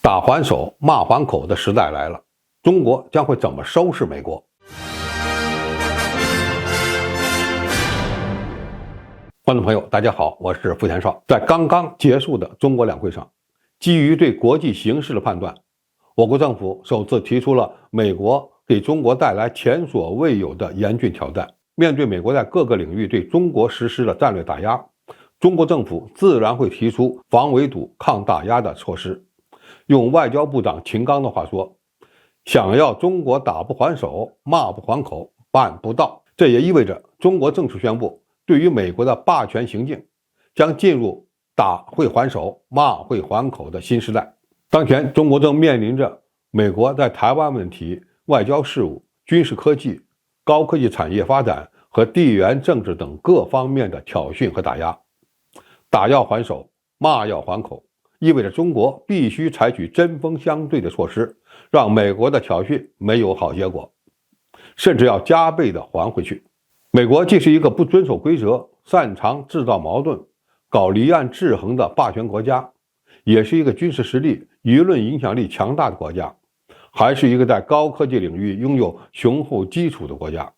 打还手，骂还口的时代来了，中国将会怎么收拾美国？观众朋友，大家好，我是付田少。在刚刚结束的中国两会上，基于对国际形势的判断，我国政府首次提出了美国给中国带来前所未有的严峻挑战。面对美国在各个领域对中国实施的战略打压，中国政府自然会提出防围堵、抗打压的措施。用外交部长秦刚的话说，想要中国打不还手，骂不还口，办不到。这也意味着中国正式宣布，对于美国的霸权行径将进入打会还手，骂会还口的新时代。当前中国正面临着美国在台湾问题、外交事务、军事科技、高科技产业发展和地缘政治等各方面的挑衅和打压。打要还手，骂要还口，意味着中国必须采取针锋相对的措施，让美国的挑衅没有好结果，甚至要加倍的还回去。美国既是一个不遵守规则、擅长制造矛盾、搞离岸制衡的霸权国家，也是一个军事实力、舆论影响力强大的国家，还是一个在高科技领域拥有雄厚基础的国家。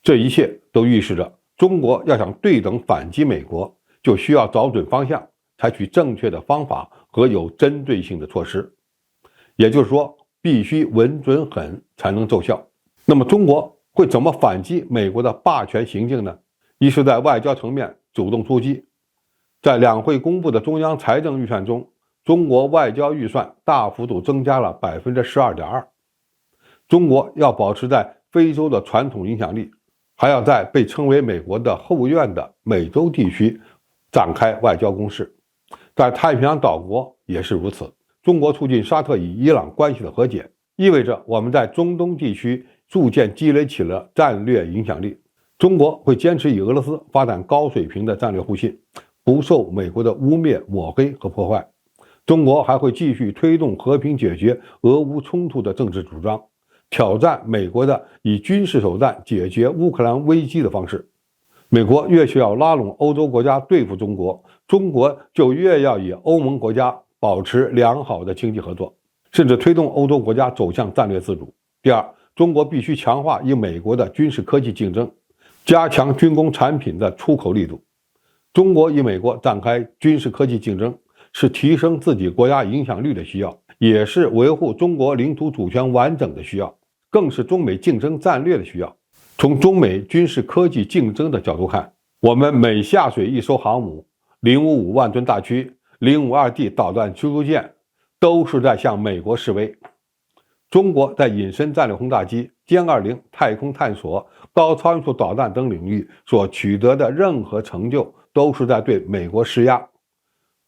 这一切都预示着中国要想对等反击美国，就需要找准方向，采取正确的方法和有针对性的措施，也就是说，必须稳准狠才能奏效。那么中国会怎么反击美国的霸权行径呢？一是在外交层面主动出击。在两会公布的中央财政预算中，中国外交预算大幅度增加了 12.2%。 中国要保持在非洲的传统影响力，还要在被称为美国的后院的美洲地区展开外交攻势。在太平洋岛国也是如此。中国促进沙特与伊朗关系的和解，意味着我们在中东地区逐渐积累起了战略影响力。中国会坚持与俄罗斯发展高水平的战略互信，不受美国的污蔑、抹黑和破坏。中国还会继续推动和平解决俄乌冲突的政治主张，挑战美国的以军事手段解决乌克兰危机的方式。美国越需要拉拢欧洲国家对付中国，中国就越要与欧盟国家保持良好的经济合作，甚至推动欧洲国家走向战略自主。第二，中国必须强化与美国的军事科技竞争，加强军工产品的出口力度。中国与美国展开军事科技竞争，是提升自己国家影响力的需要，也是维护中国领土主权完整的需要，更是中美竞争战略的需要。从中美军事科技竞争的角度看，我们每下水一艘航母、055万吨大驱、052D 导弹驱逐舰，都是在向美国示威。中国在隐身战略轰炸机、歼20、太空探索、高超音速导弹等领域所取得的任何成就，都是在对美国施压，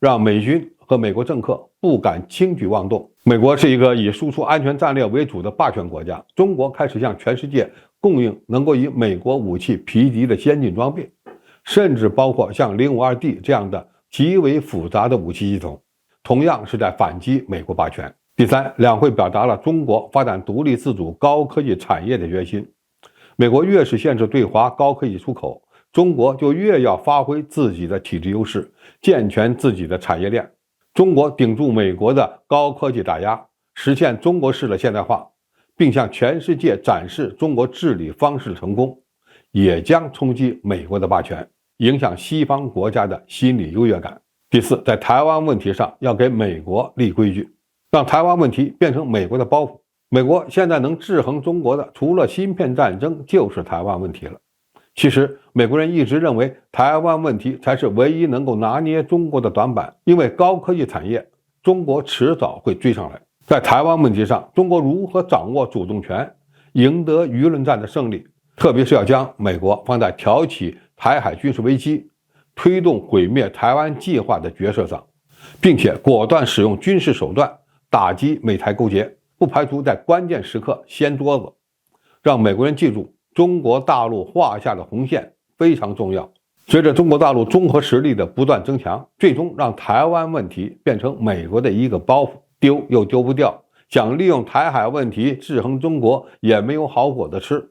让美军和美国政客不敢轻举妄动。美国是一个以输出安全战略为主的霸权国家，中国开始向全世界供应能够与美国武器匹敌的先进装备，甚至包括像052D 这样的极为复杂的武器系统，同样是在反击美国霸权。第三，两会表达了中国发展独立自主高科技产业的决心。美国越是限制对华高科技出口，中国就越要发挥自己的体制优势，健全自己的产业链。中国顶住美国的高科技打压，实现中国式的现代化，并向全世界展示中国治理方式的成功，也将冲击美国的霸权，影响西方国家的心理优越感。第四，在台湾问题上要给美国立规矩，让台湾问题变成美国的包袱。美国现在能制衡中国的，除了芯片战争，就是台湾问题了。其实美国人一直认为台湾问题才是唯一能够拿捏中国的短板，因为高科技产业中国迟早会追上来。在台湾问题上，中国如何掌握主动权，赢得舆论战的胜利，特别是要将美国放在挑起台海军事危机、推动毁灭台湾计划的角色上，并且果断使用军事手段打击美台勾结，不排除在关键时刻掀桌子，让美国人记住中国大陆画下的红线非常重要。随着中国大陆综合实力的不断增强，最终让台湾问题变成美国的一个包袱，丢又丢不掉，想利用台海问题制衡中国也没有好果子吃。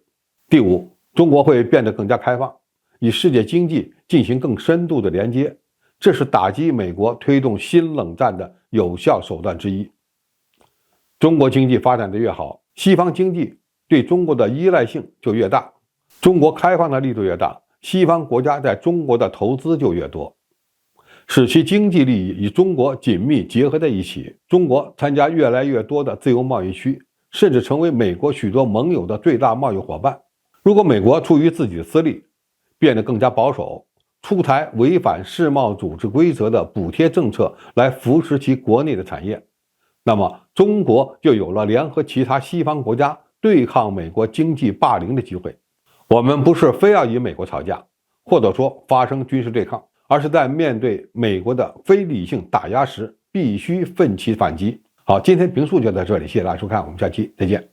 第五，中国会变得更加开放，与世界经济进行更深度的连接，这是打击美国推动新冷战的有效手段之一。中国经济发展的越好，西方经济对中国的依赖性就越大，中国开放的力度越大，西方国家在中国的投资就越多，使其经济利益与中国紧密结合在一起。中国参加越来越多的自由贸易区，甚至成为美国许多盟友的最大贸易伙伴。如果美国出于自己的私利，变得更加保守，出台违反世贸组织规则的补贴政策来扶持其国内的产业，那么中国就有了联合其他西方国家对抗美国经济霸凌的机会。我们不是非要与美国吵架，或者说发生军事对抗，而是在面对美国的非理性打压时，必须奋起反击。好，今天评述就到这里，谢谢大家收看，我们下期再见。